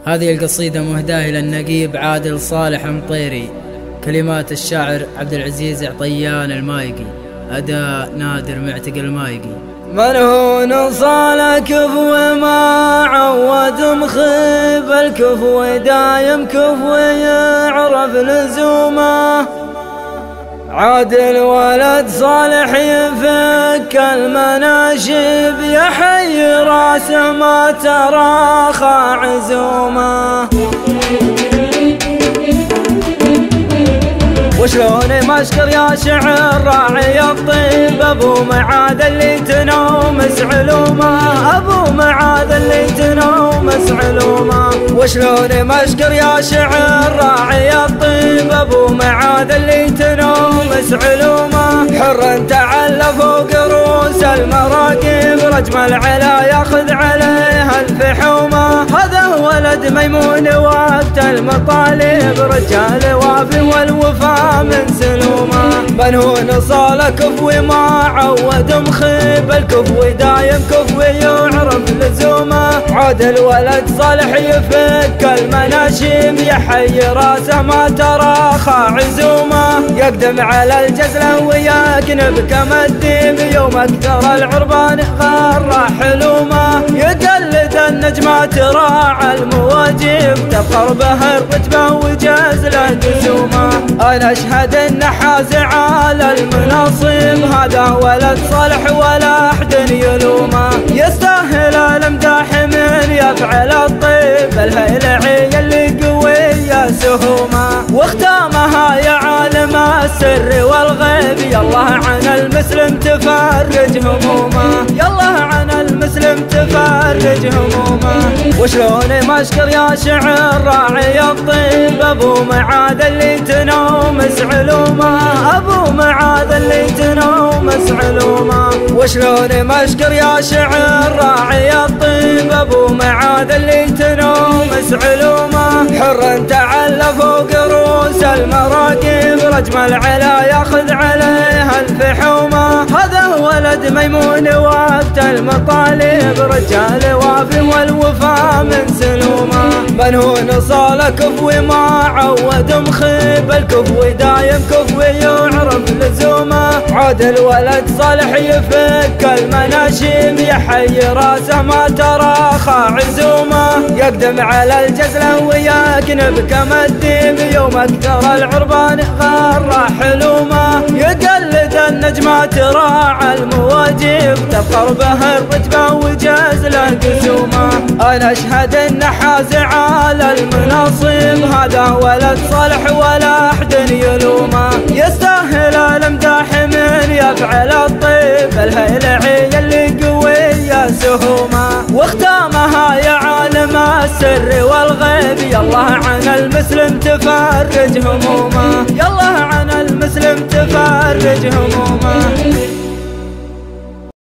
هذه القصيدة مهداة إلى النقيب عادل صالح مطيري، كلمات الشاعر عبد العزيز عطيان المايقي، أداء نادر معتق المايقي. منهون صال كفو ما عود مخيب، الكفو دايم كفو يعرف لزومه، عادل ولد صالح يفك المناشب، يحيي راسه ما تراخى عزومه. وشلون ما اشكر يا شعر راعي الطيب، ابو معاذ اللي تنومس علومه، ابو معاذ اللي تنومس علومه. وشلون ما اشكر يا شعر راعي الطيب، ابو معاذ اللي تنومس علومه. حر تعلى فوق رؤوس المراكب، رجم العلا ياخذ عليها الفحومه. هذا ولد ميمون وقت المطالب، رجال وافي والوفا من سلومه. منهون صال كفوي ما عود مخيب، الكفوي دايم كفوي يعرف لزومه. عادل ولد صالح يفك المناشيم، يحيي راسه ما تراخى عزومه. يقدم على الجزله ويقنب كما الديم، يوم اكثر العربان غار حلومه. يقلد النجمات راعى المواجب، تفخر به الرتبه وجزله قسومه. انا اشهد ان حاز على المناصب، هذا ولد صالح ولا احد يلومه. يستاهل الامداح من يفعل الطيب، الهيلعي اللي قويه سهومه. واختامها يا عالم السر والغيب، يالله عن المسلم تفرج همومه، يالله عن المسلم تفرج همومه. وشلون ما اشكر يا شعر راعي الطيب، ابو معاذ اللي تنومس علومه، ابو معاذ اللي تنومس علومه. وشلون ما اشكر يا شعر راعي الطيب، ابو معاذ اللي تنومس علومه. حر تعلى فوق رؤوس المراكب، رجم العلا ياخذ عليها الفحومه. هذا ولد ميمون وقت المطالب، رجال وافي والوفا من سلومه. منهون صال كفوي ما عود مخيب، الكفوي دايم كفوي يعرف لزومه. عادل ولد صالح يفك المناشيم، يحيي راسه ما تراخى عزومه. يقدم على الجزله ويقنب كما الديم، يوم اكثر العربان غار حلومه. يقلد النجمات راعى المواجب، تفخر به الرتبه وجزله قسومه. انا اشهد ان حاز على المناصب، هذا ولد صالح ولا احد يلومه. يستاهل الامداح من يفعل الطيب، الهيلعي اللي قويه سهومه. واختامها يا عالم السر والغيب، يالله عن المسلم تفرج همومه، يالله عن المسلم تفرج همومه.